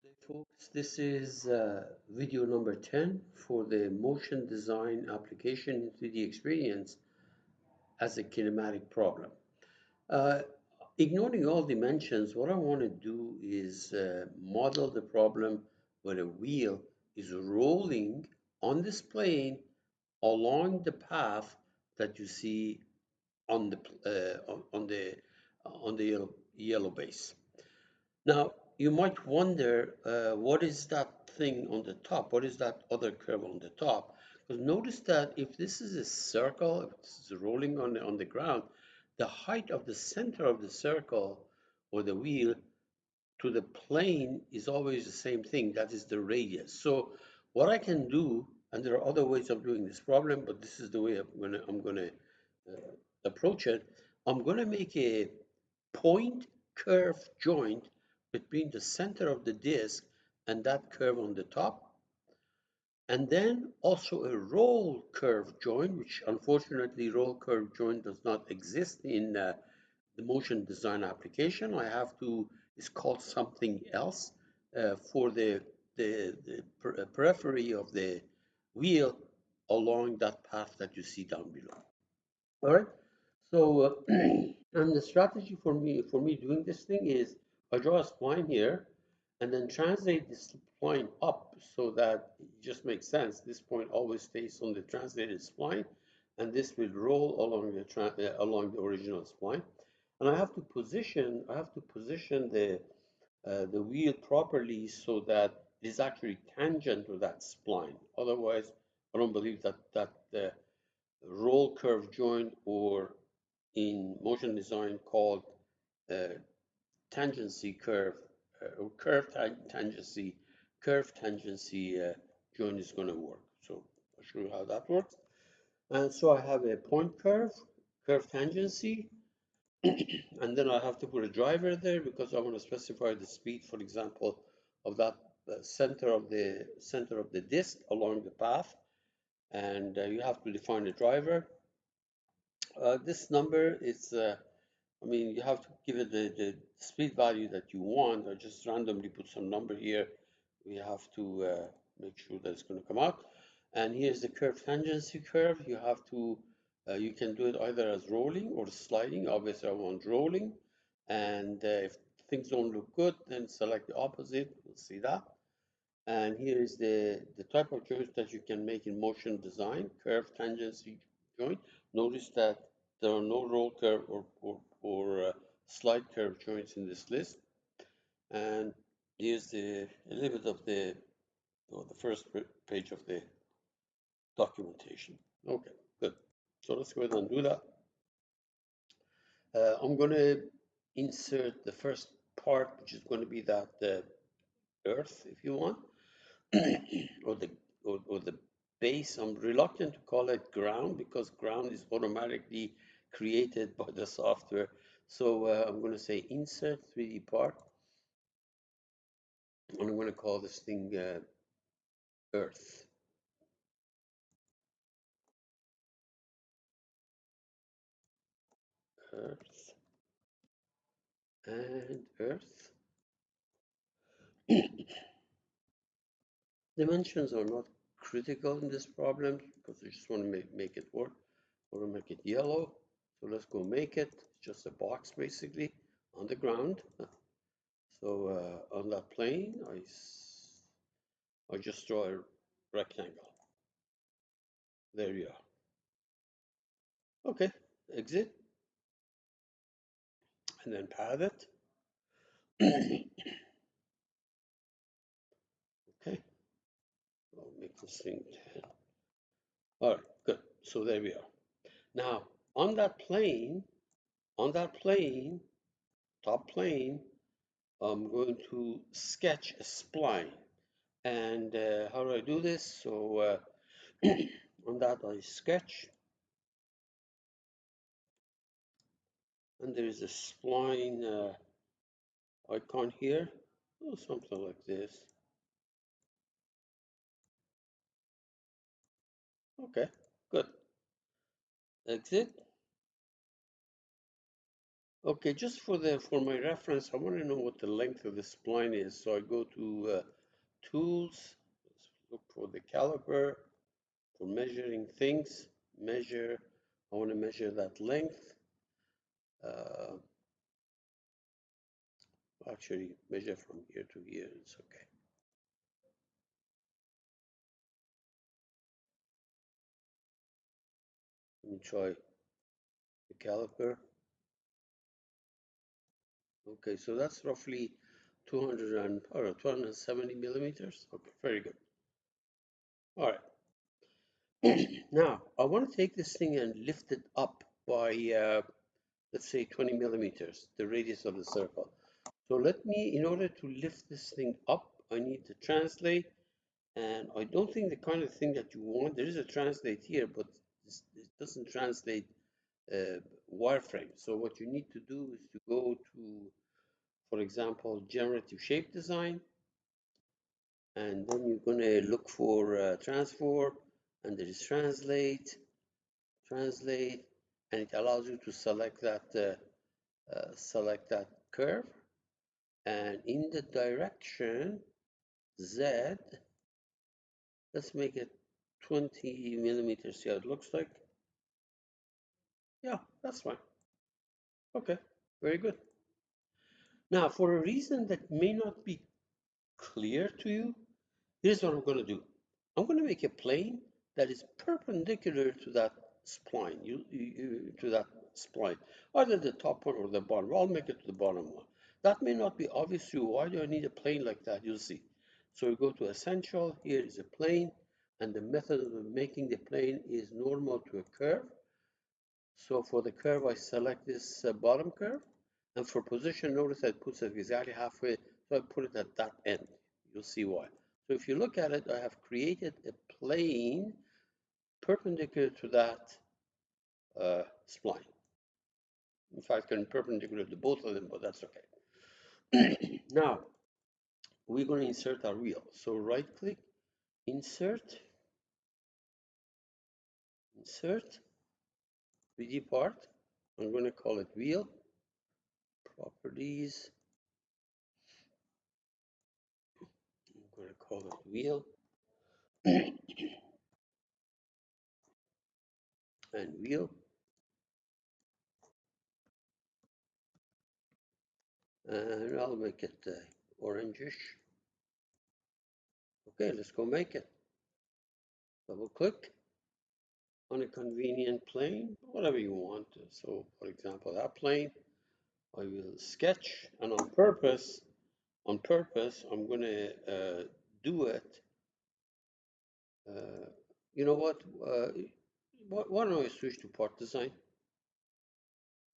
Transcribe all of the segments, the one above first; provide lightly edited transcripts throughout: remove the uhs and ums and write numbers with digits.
Good day, folks. This is video number 10 for the motion design application in 3D Experience as a kinematic problem. Uh, Ignoring all dimensions, what I want to do is model the problem where a wheel is rolling on this plane along the path that you see on the yellow base. Now, you might wonder, what is that thing on the top? What is that other curve on the top? Because notice that if this is a circle, if it's rolling on the ground, the height of the center of the circle or the wheel to the plane is always the same thing. That is the radius. So what I can do, and there are other ways of doing this problem, but this is the way I'm gonna approach it. I'm gonna make a point curve joint between the center of the disk and that curve on the top, and then also a roll curve joint, which unfortunately roll curve joint does not exist in the motion design application. I have to, it's called something else for the periphery of the wheel along that path that you see down below. All right. So, and the strategy for me doing this thing is I draw a spline here, and then translate this spline up so that it just makes sense. This point always stays on the translated spline, and this will roll along the original spline. And I have to position the wheel properly so that it is actually tangent to that spline. Otherwise, I don't believe that the roll curve joint, or in motion design called uh, tangency curve or curve tangency joint is going to work. So I'll show you how that works. And so I have a point curve tangency, and then I have to put a driver there because I want to specify the speed, for example, of that center of the disk along the path, and you have to define a driver. This number is, I mean, you have to give it the speed value that you want. I just randomly put some number here. We have to make sure that it's going to come out. And here's the curve tangency curve. You have to, you can do it either as rolling or sliding. Obviously, I want rolling. And if things don't look good, then select the opposite. We'll see that. And here is the type of joint that you can make in motion design, curve tangency joint. Notice that there are no roll curve or slide curve joints in this list. And here's a little bit of the first page of the documentation. Okay, good. So let's go ahead and do that. I'm going to insert the first part, which is going to be that earth, if you want. or the or the base. I'm reluctant to call it ground because ground is automatically created by the software. So I'm going to say insert 3D part, and I'm going to call this thing Earth. Earth and Earth. Dimensions are not critical in this problem because I just want to make it work. I want to make it yellow. So let's go make it. It's just a box basically on the ground. So on that plane, I just draw a rectangle. There you are. Okay, exit, and then path it. Okay, I'll make this thing 10. All right, good. So there we are. Now, on that plane, top plane, I'm going to sketch a spline. And how do I do this? So on that, I sketch, and there is a spline icon here, something like this. Okay, good. Exit. Okay, just for my reference, I want to know what the length of the spline is. So I go to tools, look for the caliper for measuring things. Measure. I want to measure that length. Uh, Actually, measure from here to here. It's okay. Let me try the caliper. Okay, so that's roughly 270 millimeters. Okay, very good. All right. Now, I want to take this thing and lift it up by, let's say, 20 millimeters, the radius of the circle. So let me, in order to lift this thing up, I need to translate. And I don't think the kind of thing that you want, there is a translate here, but it doesn't translate wireframe. So what you need to do is to go to, for example, generative shape design, and then you're going to look for transform, and there is translate, and it allows you to select that curve, and in the direction Z, let's make it 20 millimeters. Yeah, it looks like. Yeah, that's fine. Okay, very good. Now, for a reason that may not be clear to you, here's what I'm going to do. I'm going to make a plane that is perpendicular to that spline, to that spline, either the top one or the bottom. I'll make it to the bottom one. That may not be obvious to you. Why do I need a plane like that? You'll see. So we go to Essential. Here is a plane, and the method of making the plane is normal to a curve. So for the curve, I select this bottom curve. And for position, notice that it puts it exactly halfway. So I put it at that end. You'll see why. So if you look at it, I have created a plane perpendicular to that spline. In fact, perpendicular to both of them, but that's okay. Now, we're going to insert our wheel. So right click, insert, insert, 3D part. I'm going to call it wheel, properties. I'm going to call it wheel. And wheel, and I'll make it orangish. Okay, let's go make it. Double click on a convenient plane, whatever you want. So, for example, that plane, I will sketch, and on purpose, I'm going to do it. Uh, you know what? Why don't I switch to part design?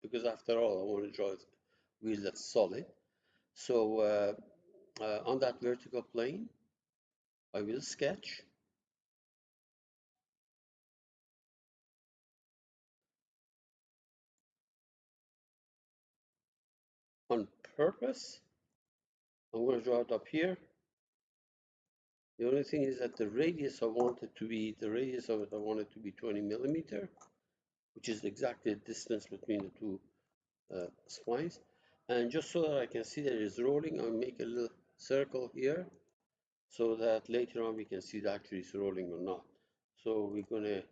Because after all, I want to draw a wheel that's solid. So on that vertical plane, I will sketch. On purpose, I'm going to draw it up here. The only thing is that the radius I want it to be, the radius of it, I want it to be 20 millimeter, which is exactly the distance between the two splines. And just so that I can see that it's rolling, I'll make a little circle here so that later on we can see that actually it's rolling or not. So we're going to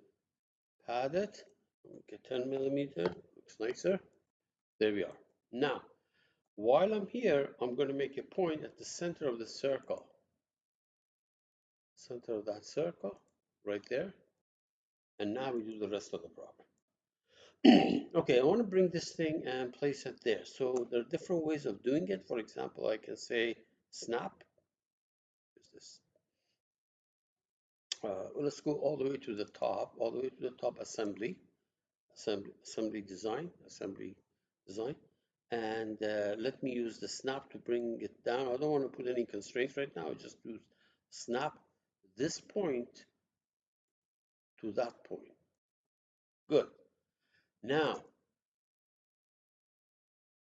pad it, make it 10 millimeter, looks nicer. There we are. Now, while I'm here, I'm going to make a point at the center of the circle. Center of that circle, right there. And now we do the rest of the problem. Okay, I want to bring this thing and place it there. So there are different ways of doing it. For example, I can say snap. Is this? Let's go all the way to the top, all the way to the top assembly, assembly design, and let me use the snap to bring it down. I don't want to put any constraints right now. I just use snap this point to that point. Good. Now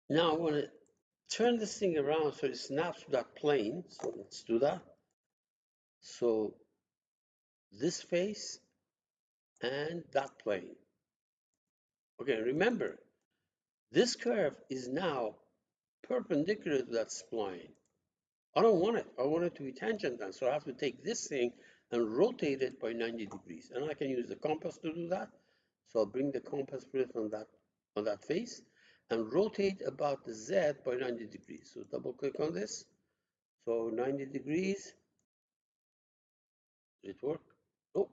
I want to turn this thing around so it snaps to that plane. So let's do that. So this face and that plane. Okay, remember, This curve is now perpendicular to that spline. I don't want it. I want it to be tangent, so I have to take this thing and rotate it by 90 degrees. And I can use the compass to do that. So I'll bring the compass, put it on that face, and rotate about the Z by 90 degrees. So double click on this. So 90 degrees. Did it work? Oh,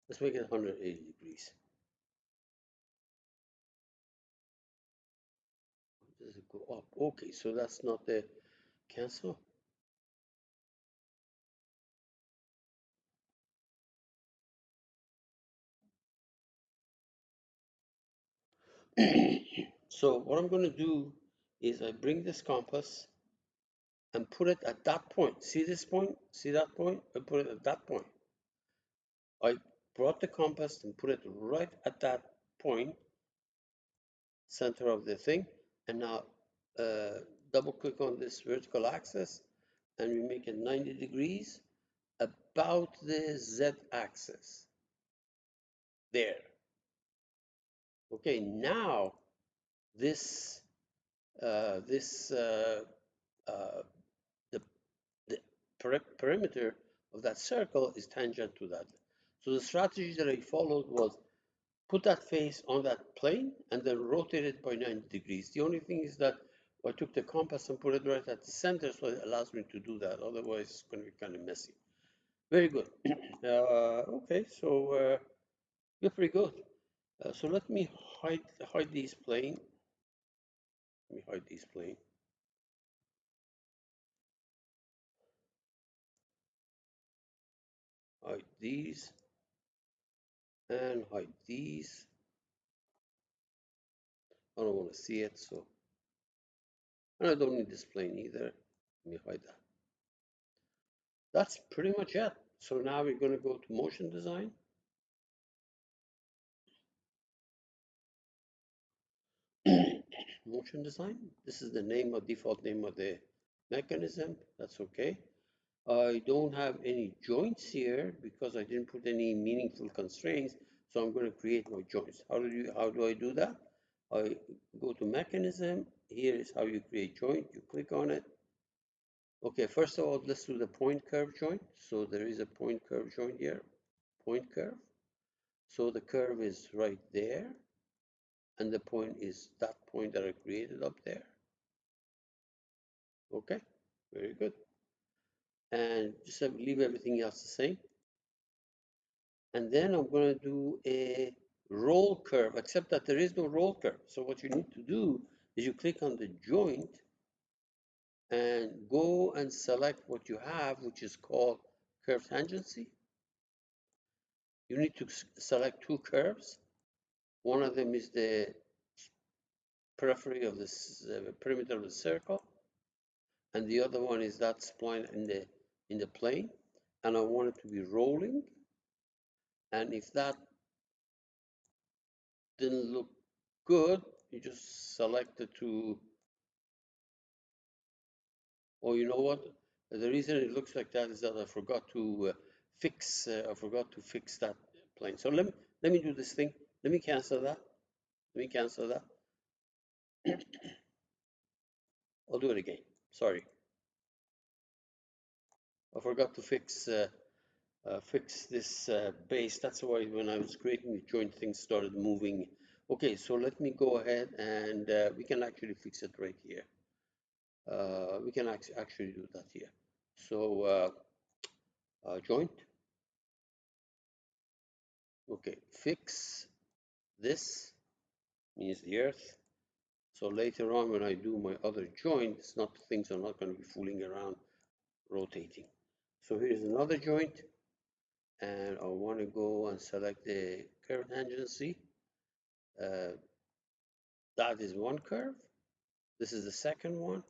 let's make it 180 degrees. Does it go up? Okay, so that's not the cancel. So what I'm going to do is I bring this compass and put it at that point. See this point? See that point? I put it at that point. I brought the compass and put it right at that point, center of the thing. And now double click on this vertical axis and we make it 90 degrees about the Z axis. There. Okay, now this this uh, the the perimeter of that circle is tangent to that. So the strategy that I followed was put that face on that plane and then rotate it by 90 degrees. The only thing is that I took the compass and put it right at the center, so it allows me to do that. Otherwise, it's going to be kind of messy. Very good. Okay, so you're pretty good. So let me hide these plane. Let me hide these plane. Hide these and hide these. I don't want to see it, so and I don't need this plane either. Let me hide that. That's pretty much it. So now we're going to go to motion design. Motion design. This is the name of default name of the mechanism. That's okay. I don't have any joints here because I didn't put any meaningful constraints. So I'm going to create my joints. How do I do that? I go to mechanism. Here is how you create joint. You click on it. Okay, first of all, let's do the point curve joint. So there is a point curve joint here. Point curve. So the curve is right there. And the point is that point that I created up there. Okay, very good. And just leave everything else the same. And then I'm going to do a roll curve, except that there is no roll curve. So what you need to do is you click on the joint and go and select what you have, which is called curve tangency. You need to select two curves. One of them is the periphery of this perimeter of the circle, and the other one is that spline in the plane. And I want it to be rolling. And if that didn't look good, you just select the two. Or you know what? The reason it looks like that is that I forgot to fix that plane. So let me do this thing. Let me cancel that. Let me cancel that. I'll do it again. Sorry, I forgot to fix this base. That's why when I was creating the joint, things started moving. Okay, so let me go ahead and we can actually fix it right here. We can actually do that here. So joint. Okay, fix this means the earth. So later on when I do my other joint, things are not going to be fooling around rotating. So here's another joint, and I want to go and select the curve tangency. That is one curve. This is the second one.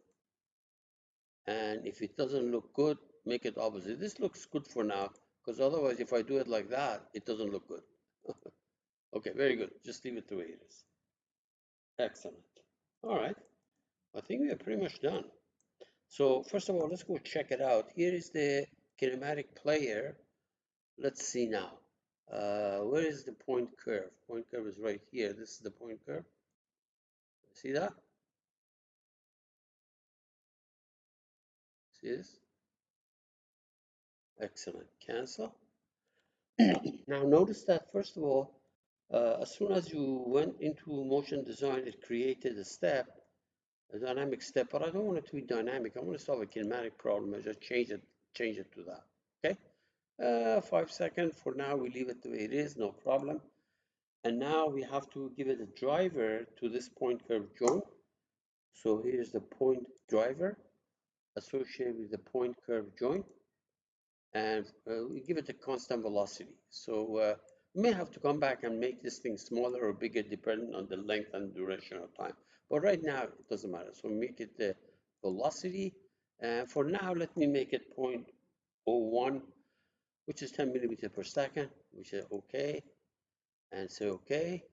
And if it doesn't look good, make it opposite. This looks good for now, because otherwise if I do it like that, it doesn't look good. Okay, very good. Just leave it the way it is. Excellent. All right. I think we are pretty much done. So first of all, let's go check it out. Here is the kinematic player. Let's see now. Where is the point curve? Point curve is right here. This is the point curve. See that? See this? Excellent. Cancel. Now notice that first of all, as soon as you went into motion design, it created a step, a dynamic step, but I don't want it to be dynamic. I want to solve a kinematic problem. I just change it to that. Okay? 5 seconds. For now, we leave it the way it is, no problem. And now we have to give it a driver to this point curve joint. So here's the point driver associated with the point curve joint, and we give it a constant velocity. So we may have to come back and make this thing smaller or bigger depending on the length and duration of time. But right now, it doesn't matter. So make it the velocity. And for now, let me make it 0.01, which is 10 millimeter per second, which is okay. And say okay.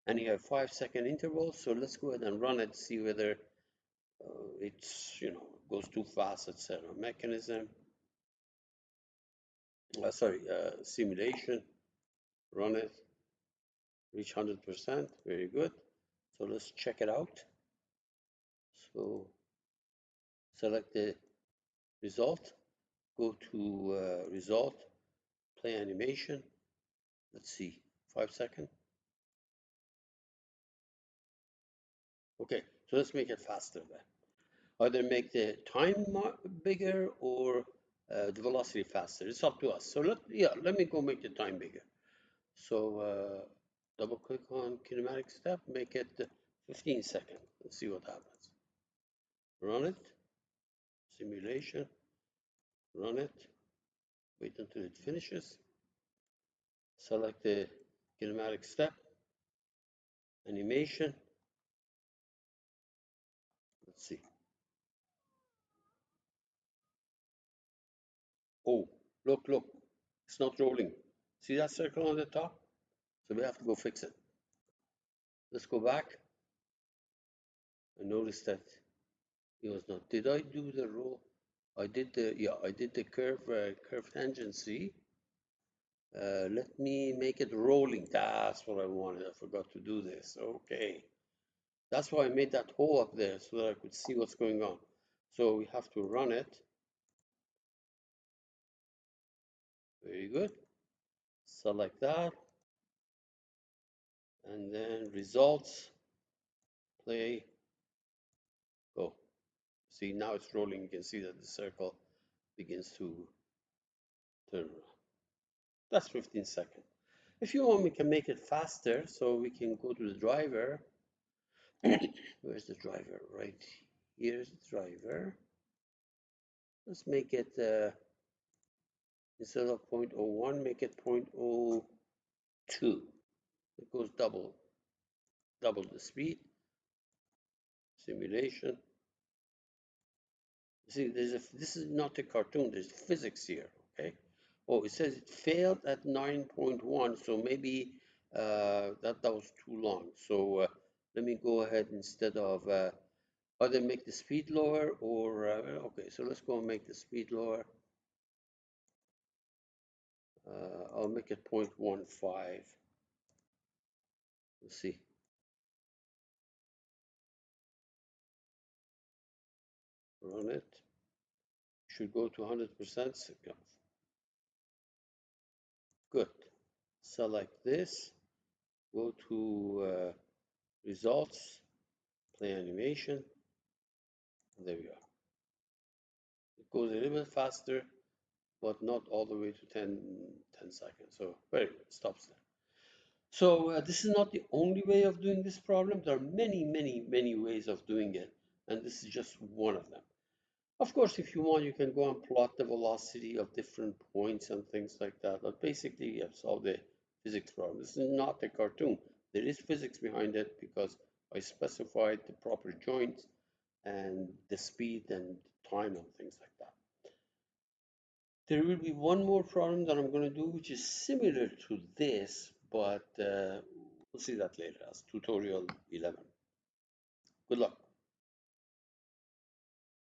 And you have 5 second intervals. So let's go ahead and run it, see whether it's, goes too fast, etc. Mechanism, simulation, run it, reach 100%, very good. So let's check it out. So select the result, go to result, play animation. Let's see, 5 seconds. Okay, so let's make it faster then. Either make the time bigger or the velocity faster. It's up to us. So let me go make the time bigger. So double click on kinematic step, make it 15 seconds. Let's see what happens. Run it, simulation, run it, wait until it finishes. Select the kinematic step, animation. Let's see. Oh, look, it's not rolling. See that circle on the top? So we have to go fix it. Let's go back and notice that it was not. Did I do the roll? I did the curve tangency. Let me make it rolling. That's what I wanted. I forgot to do this. Okay. That's why I made that hole up there so that I could see what's going on. So we have to run it. Very good. Select that. And then results, play, go. See, now it's rolling. You can see that the circle begins to turn around. That's 15 seconds. If you want, we can make it faster, so we can go to the driver. Where's the driver? Right here's the driver. Let's make it, instead of 0.01, make it 0.02. It goes double the speed. Simulation. See, this is not a cartoon. There's physics here. Okay. Oh, it says it failed at 9.1, so maybe that was too long. So let me go ahead instead of either make the speed lower or okay. So let's go and make the speed lower. I'll make it 0.15. Let's see. Run it. Should go to 100%. Good. Select this. Go to results. Play animation. There we are. It goes a little bit faster, but not all the way to 10 seconds. So very good. Stops there. So this is not the only way of doing this problem. There are many ways of doing it, and this is just one of them. Of course, if you want, you can go and plot the velocity of different points and things like that. But basically, you have solved the physics problem. This is not a cartoon. There is physics behind it because I specified the proper joints and the speed and time and things like that. There will be one more problem that I'm going to do, which is similar to this, but we'll see that later as tutorial 11. Good luck.